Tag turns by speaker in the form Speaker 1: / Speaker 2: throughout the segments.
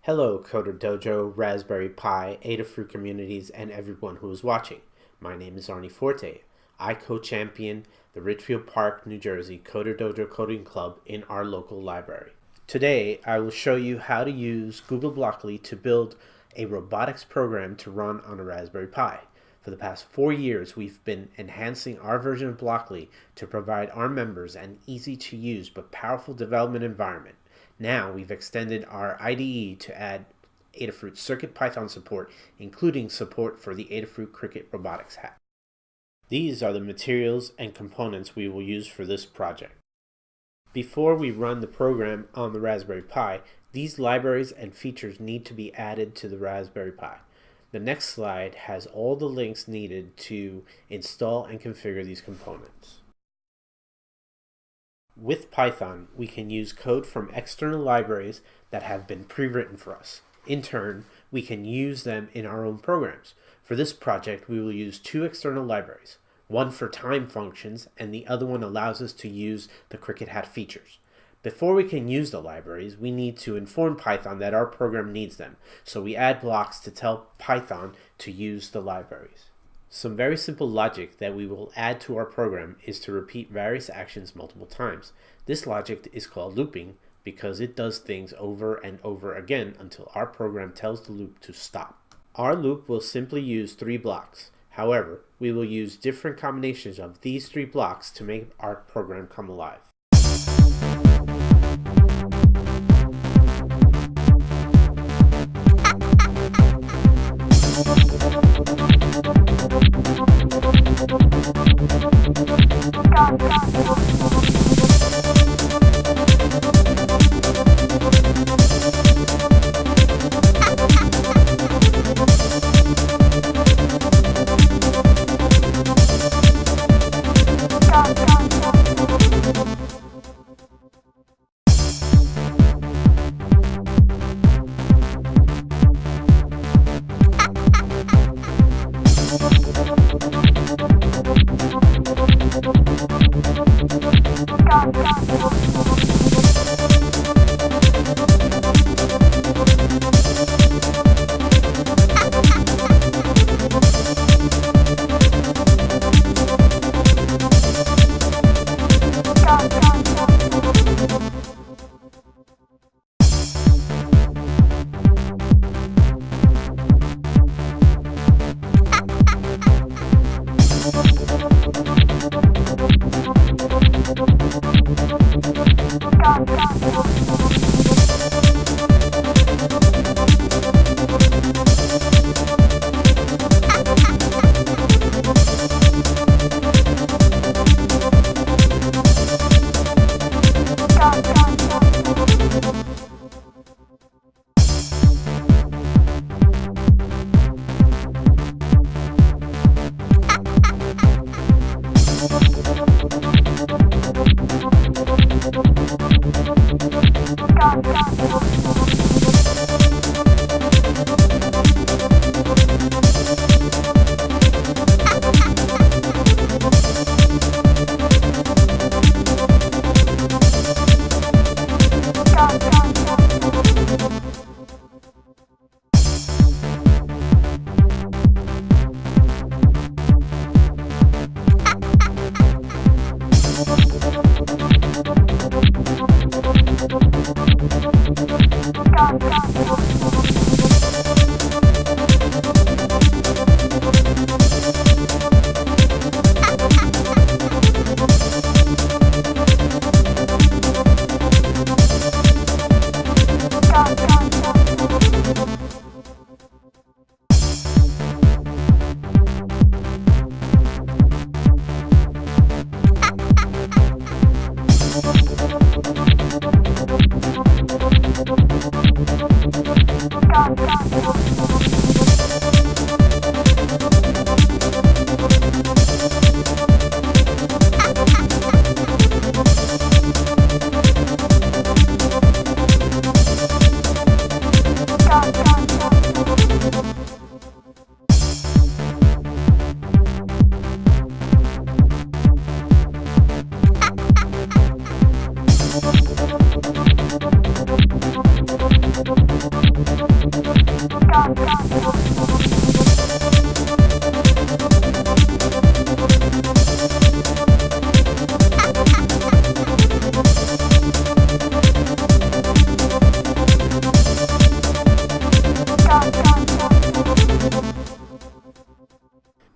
Speaker 1: Hello CoderDojo, Raspberry Pi, Adafruit communities, and everyone who is watching. My name is Arnie Forte. I co-champion the Ridgefield Park, New Jersey CoderDojo Coding Club in our local library. Today I will show you how to use Google Blockly to build a robotics program to run on a Raspberry Pi. For the past 4 years, we've been enhancing our version of Blockly to provide our members an easy-to-use but powerful development environment. Now we've extended our IDE to add Adafruit CircuitPython support, including support for the Adafruit Crickit Robotics Hat. These are the materials and components we will use for this project. Before we run the program on the Raspberry Pi, these libraries and features need to be added to the Raspberry Pi. The next slide has all the links needed to install and configure these components. With Python, we can use code from external libraries that have been pre-written for us. In turn, we can use them in our own programs. For this project, we will use 2 external libraries, one for time functions and the other one allows us to use the Crickit Hat features. Before we can use the libraries, we need to inform Python that our program needs them, so we add blocks to tell Python to use the libraries. Some very simple logic that we will add to our program is to repeat various actions multiple times. This logic is called looping because it does things over and over again until our program tells the loop to stop. Our loop will simply use 3 blocks. However, we will use different combinations of these 3 blocks to make our program come alive.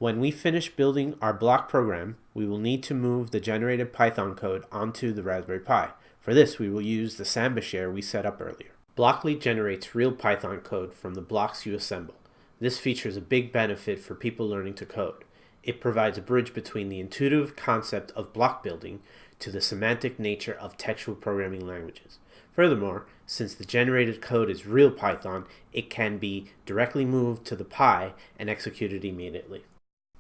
Speaker 1: When we finish building our block program, we will need to move the generated Python code onto the Raspberry Pi. For this, we will use the Samba share we set up earlier. Blockly generates real Python code from the blocks you assemble. This feature is a big benefit for people learning to code. It provides a bridge between the intuitive concept of block building to the semantic nature of textual programming languages. Furthermore, since the generated code is real Python, it can be directly moved to the Pi and executed immediately.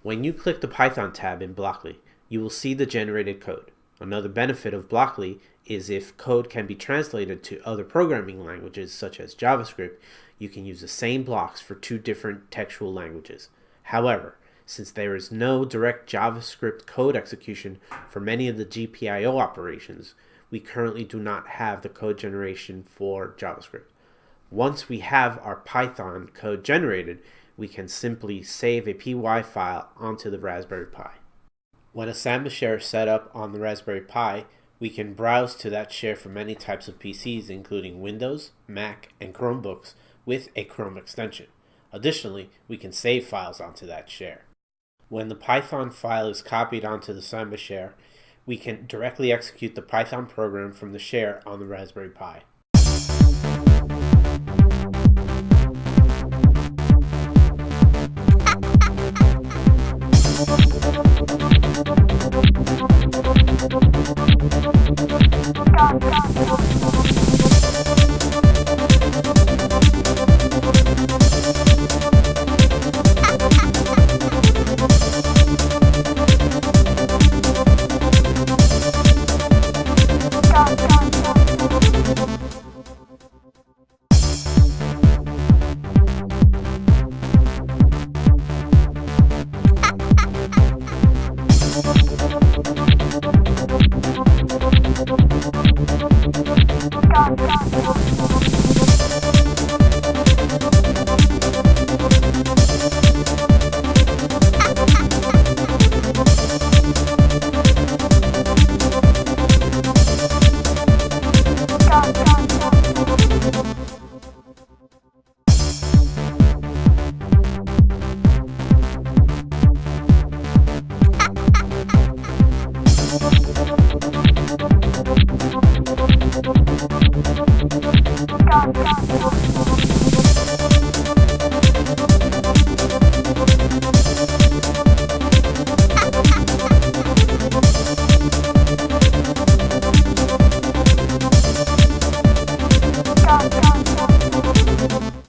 Speaker 1: When you click the Python tab in Blockly, you will see the generated code. Another benefit of Blockly is if code can be translated to other programming languages such as JavaScript, you can use the same blocks for two different textual languages. However, since there is no direct JavaScript code execution for many of the GPIO operations, we currently do not have the code generation for JavaScript. Once we have our Python code generated, we can simply save a PY file onto the Raspberry Pi. When a Samba share is set up on the Raspberry Pi, we can browse to that share for many types of PCs, including Windows, Mac, and Chromebooks with a Chrome extension. Additionally, we can save files onto that share. When the Python file is copied onto the Samba share, we can directly execute the Python program from the share on the Raspberry Pi.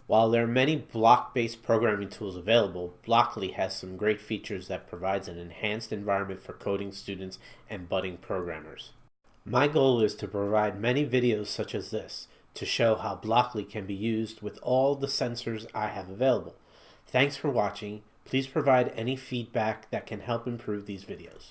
Speaker 1: While there are many block-based programming tools available, Blockly has some great features that provides an enhanced environment for coding students and budding programmers. My goal is to provide many videos such as this to show how Blockly can be used with all the sensors I have available. Thanks for watching. Please provide any feedback that can help improve these videos.